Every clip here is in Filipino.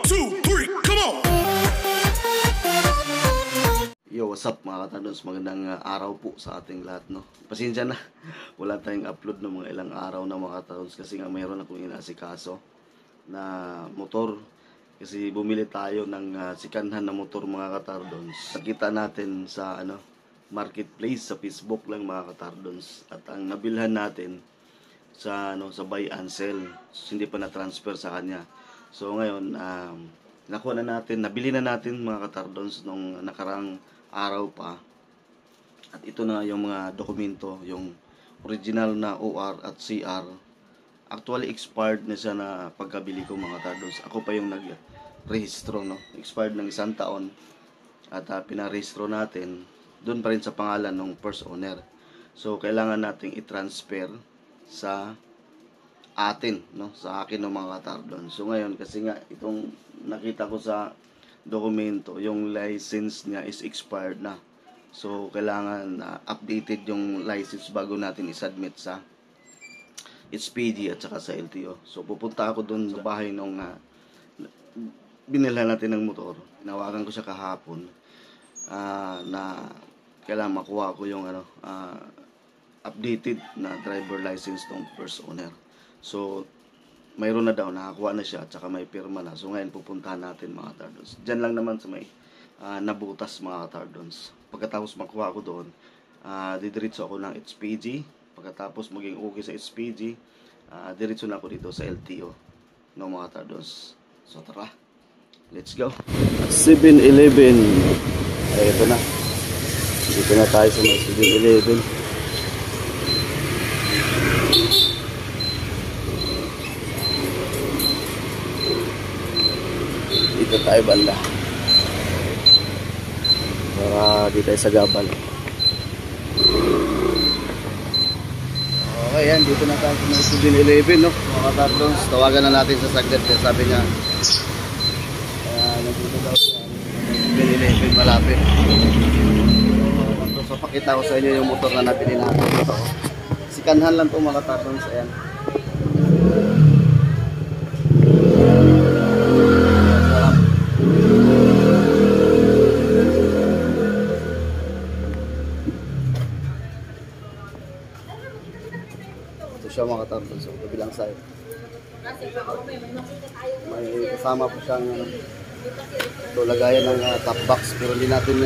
2, 3, come on! Yo, what's up mga katardos? Magandang araw po sa ating lahat, no? Pasensya na, wala tayong upload ng mga ilang araw na mga katardos kasi nga mayroon akong inasikaso na motor. Kasi bumili tayo ng sikanhan na motor mga katardons. Nakita natin sa marketplace sa Facebook lang mga katardons. At ang nabilhan natin sa sa buy and sell, so, hindi pa na-transfer sa kanya. So ngayon nakuha na natin, nabili na natin mga katardons nung nakarang araw pa. At ito na yung mga dokumento, yung original na OR at CR. Actually expired na siya na pagkabili ko mga katardons. Ako pa yung nag-rehistro, no? Expired ng 1 taon. At pinarehistro natin doon pa rin sa pangalan ng first owner. So kailangan nating i-transfer sa atin, no? Sa akin ng mga katardons. So ngayon kasi nga itong nakita ko sa dokumento, yung license niya is expired na. So kailangan updated yung license bago natin i-submit sa HPG at saka sa LTO. So pupunta ako doon sa bahay nung binilhan natin ng motor. Tinawagan ko siya kahapon na kailangan makuha ko yung updated na driver license ng first owner. So mayroon na daw, nakakuha na siya at saka may pirma na. So ngayon pupuntahan natin mga katardons. Diyan lang naman sa may nabutas mga katardons. Pagkatapos makuha ko doon, didiretso ako ng HPG. Pagkatapos maging okay sa HPG, diretso na ako dito sa LTO, no mga katardons. So tara, let's go. 7-Eleven. Ay, ito na. Dito na tayo sa may 7-Eleven. Dito tayo banda para di tayo sa gabal. Okay, yan, dito na tayo sa 7-Eleven, no mga katardons. Tawagan na natin sa saglit kasi sabi niya nandito daw sa 7-Eleven malapit. So pakita ko sa inyo yung motor na nabili natin dito. Sikanhan lang to mga katardons. Ayan. Siya mga katardons, so kabilang side. May kasama po siyang ito, lagayan ng top box, pero hindi natin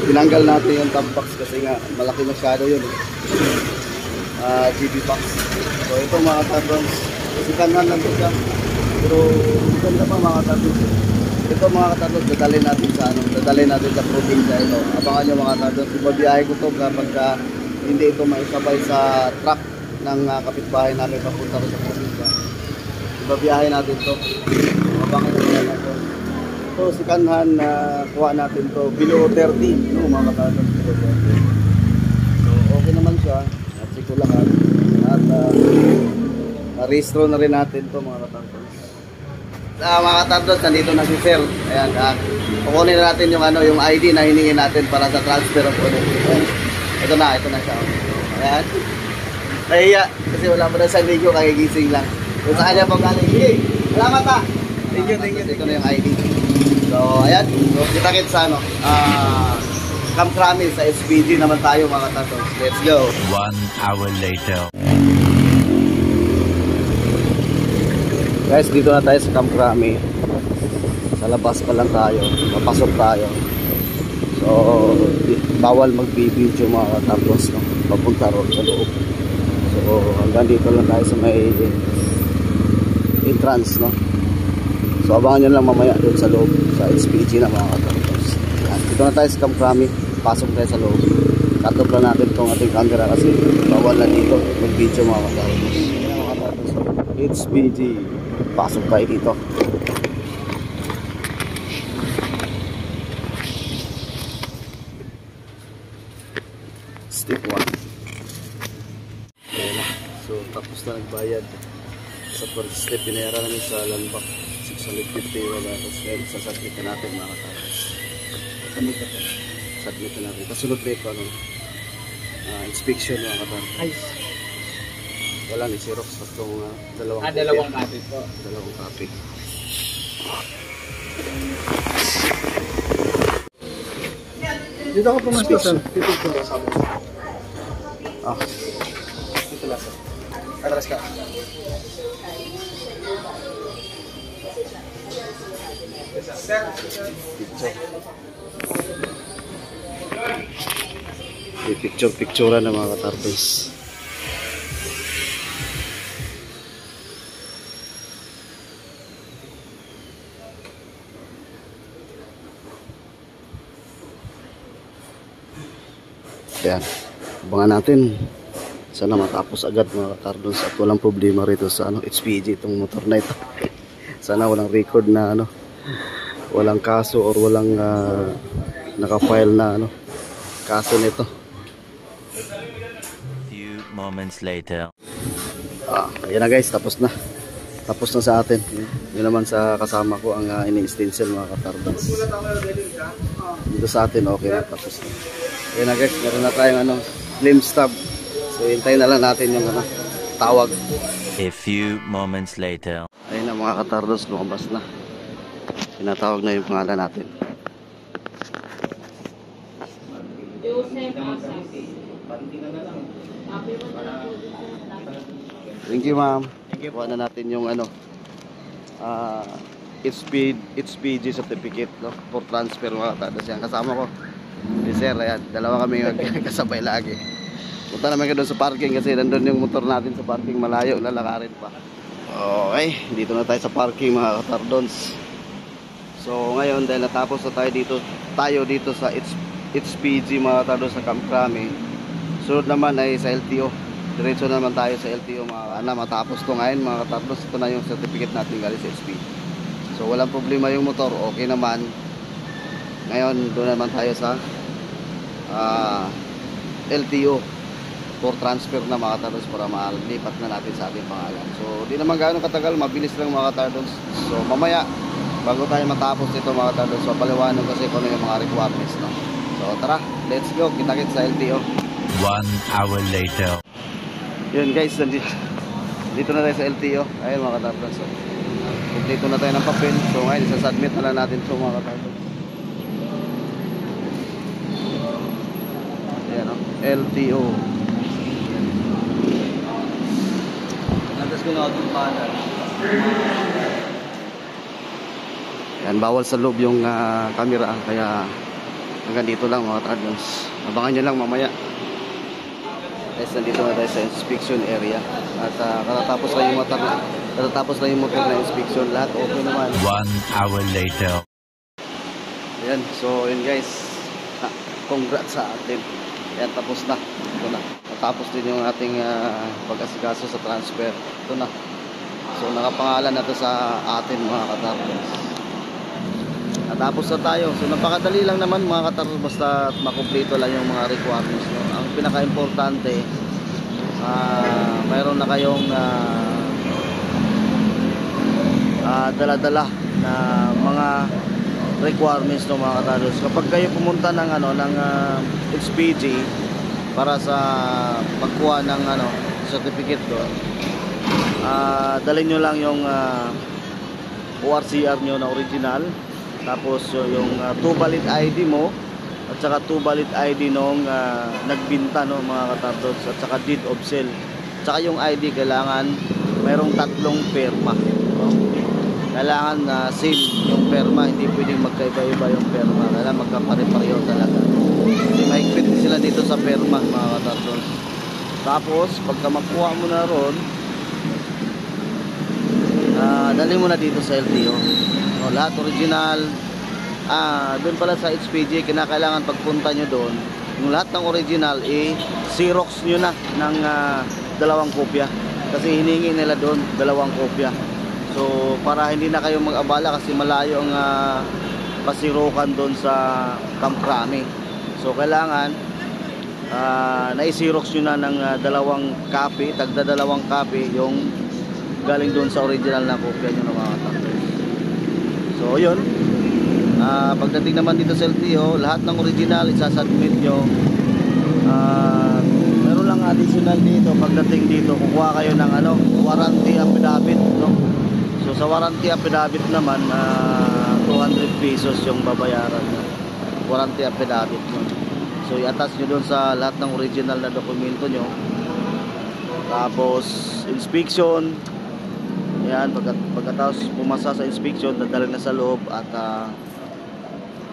tinanggal natin yung top box kasi nga malaki masyado yun GB box. So ito mga katardons, sikanhan lang po siya, pero maganda pa mga katardons. Ito mga katardons, dadalhin natin sa probinsya ito. Abangan nyo mga katardons, ibabiyahe ko ito kapag hindi ito maisabay sa truck ng kapitbahay namin papunta ko sa probinsya. Ibabiyahe natin to. Abangan nyo natin. Ito sikanhan na kuha natin to below 30, no mga katardons, below 30. So okay naman siya, at siko lahat. At na-rehistro na rin natin to mga katardons. Mga katardons, nandito na si Sir. Ayan, kukunin na natin yung ID na hiningi natin para sa transfer of ownership. Ito na siya. Ayan. Nahiya kasi wala mo na sa video, kagigising lang. Kung sa kanya pong galing, sige, salamat ha. Thank you. Ito na yung ID. So ayan, so kita-kits sa Camp Crame sa SPG naman tayo mga katardons. Let's go. 1 hour later. Guys, dito na tayo sa Camp Crame. Sa labas pa lang tayo, papasok tayo. So bawal mag-video mga katardons, no? Papunta ron sa loob. So hanggang dito lang tayo sa may entrance, no? So abangan nyo lang mamaya doon sa loob sa SPG na mga katardons. Dito na tayo sa Camp Crame, pasok tayo sa loob. Cut-off lang natin itong ating camera kasi bawal na dito mag-video mga katardons. HPG, pasok tayo dito. Step 1. So tapos na nagbayad sa first step, binayara namin sa landmark 650 wala. Tapos ngayon sasubmit na natin mga katardons. Submit na natin. Kasunod na ito inspection mga katardons. Wala ni Xerox, tatlong dalawang dalawang copy po. Dalawang copy. Dito ako pumasok, sir. Dito ko sabi. Ah, Dito lang, sir. Atras ka. may picture-picturean ng mga katartons. Ayan, abangan natin. Sana matapos agad mga katartons at walang problema rito sa HPG itong motor na ito. Sana walang record na walang kaso or walang naka-file na kaso nito. Few moments later. Ayan na guys, tapos na. Tapos na sa atin. Yun naman sa kasama ko ang ini-stencil mga katartons. Dito sa atin okay na, tapos na. Ayan na guys, meron na tayong flame stub. So hintayin na lang natin yung tawag. A few moments later. Ayun na mga katardos, lumabas na. Tinatawag na yung pangalan natin. Thank you ma'am. Kuha na natin yung HPG certificate for transfer mga katardos. Yan kasama ko. Si sir, ayan, dalawa kami kasabay lagi. Punta naman ka doon sa parking kasi nandun yung motor natin sa parking, malayo, lalakarin pa. Okay, dito na tayo sa parking mga katardons. So ngayon dahil natapos na tayo dito sa HPG mga katardons sa Camp Crame. Sunod naman ay sa LTO. Diretso naman tayo sa LTO mga matapos to ngayon mga katardons. Ito na yung certificate natin galing sa HPG. So walang problema yung motor, okay naman. Ngayon doon naman tayo sa LTO for transfer na mga katardos para malipat na natin sa ating pangalan. So di naman gaano katagal, mabilis lang mga katardos. So mamaya bago tayo matapos ito mga katardos, papaliwanag kasi kung ano yung mga requirements no? So tara, let's go, kita-kits sa LTO. 1 hour later. Yun guys, dito na tayo sa LTO. Ayun mga katardos, so, dito na tayo ng papel. So ngayon isasubmit na lang natin ito mga katardos. LTO. Yan, bawal sa loob yung camera kaya hanggang dito lang mga katardos. Abangan nyo lang mamaya. Guys, nandito na tayo sa inspection area. At katatapos na yung motor na inspection. Lahat okay naman. 1 hour later. Ayan, so yun guys, congrats sa atin. Ayan, tapos na. Ito na. Natapos din yung ating pag-asikaso sa transfer. Ito na. So nakapangalan na ito sa atin mga katardos. Natapos na tayo. So napakadali lang naman mga katardos, basta makumpleto lang yung mga requirements. No? Ang pinaka-importante, mayroon na kayong dala-dala na mga requirements ng mga katardos. Kapag kayo pumunta ng HPG para sa pagkuha ng certificate doon, dalhin nyo lang yung ORCR nyo na original, tapos yung 2 valid ID mo at saka 2 valid ID nung nagbinta no mga katardos, at saka deed of sale. Tsaka yung ID kailangan mayroong 3 perma no? Kailangan same yung perma, hindi pwedeng magkaiba-iba yung perma, kailangan magkapare-pareho talaga. Hindi mahigpit sila dito sa perma mga katardos. Tapos pagka makuha mo na ron, dali mo na dito sa LTO o, lahat original. Doon pala sa HPG, kinakailangan pagpunta nyo doon, yung lahat ng original Xerox nyo na ng 2 kopya, kasi hiningi nila doon 2 kopya. So para hindi na kayo mag-abala kasi malayo ang pasirukan doon sa Camp Crame. So kailangan na-Xerox nyo na ng 2 copy, tagda 2 copy yung galing doon sa original na kopya nyo na mga katardos. So yun, pagdating naman dito sa LTO, lahat ng original isasubmit nyo. Meron lang additional dito, pagdating dito kukuha kayo ng warranty affidavit no? So sa warranty affidavit naman, 200 pesos yung babayaran nyo. Warranty affidavit nyo. So i-attach nyo dun sa lahat ng original na dokumento nyo. Tapos inspection. Yan, pagkatapos pumasa sa inspection, dadalhin na sa loob at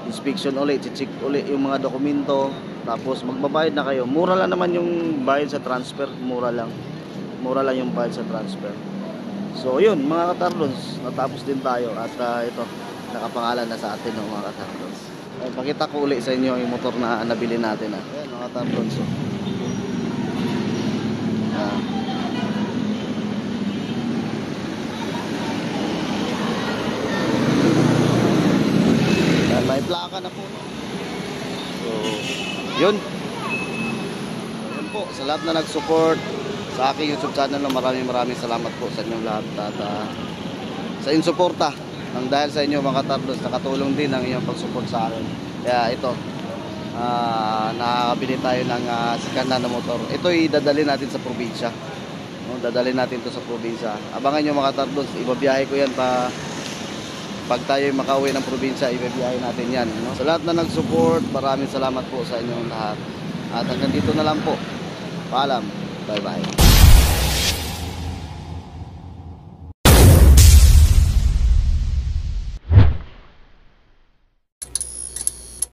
inspection ulit, check ulit yung mga dokumento. Tapos magbabayad na kayo. Mura lang naman yung bayad sa transfer, mura lang yung bayad sa transfer. So yun mga katardons, natapos din tayo at ito, nakapangalan na sa atin mga katardons. Pakita ko ulit sa inyo yung motor na nabili natin. Ayan mga katardons. May plaka na po. So yun. Yun po, sa lahat na nag-support sa aking YouTube channel, maraming salamat po sa inyong lahat at sa inyong suporta. Nang dahil sa inyo mga katardons, nakatulong din ang inyong pag-support sa akin. Kaya ito, nakakabili tayo ng second hand na motor. Ito idadalhin natin sa probinsya. Dadalhin natin to sa probinsya. Abangan nyo mga katardons, ibabiyahe ko yan pag tayo makauwi ng probinsya, ibabiyahe natin yan. Sa lahat na nag-support, maraming salamat po sa inyong lahat. At hanggang dito na lang po. Paalam. Bye bye.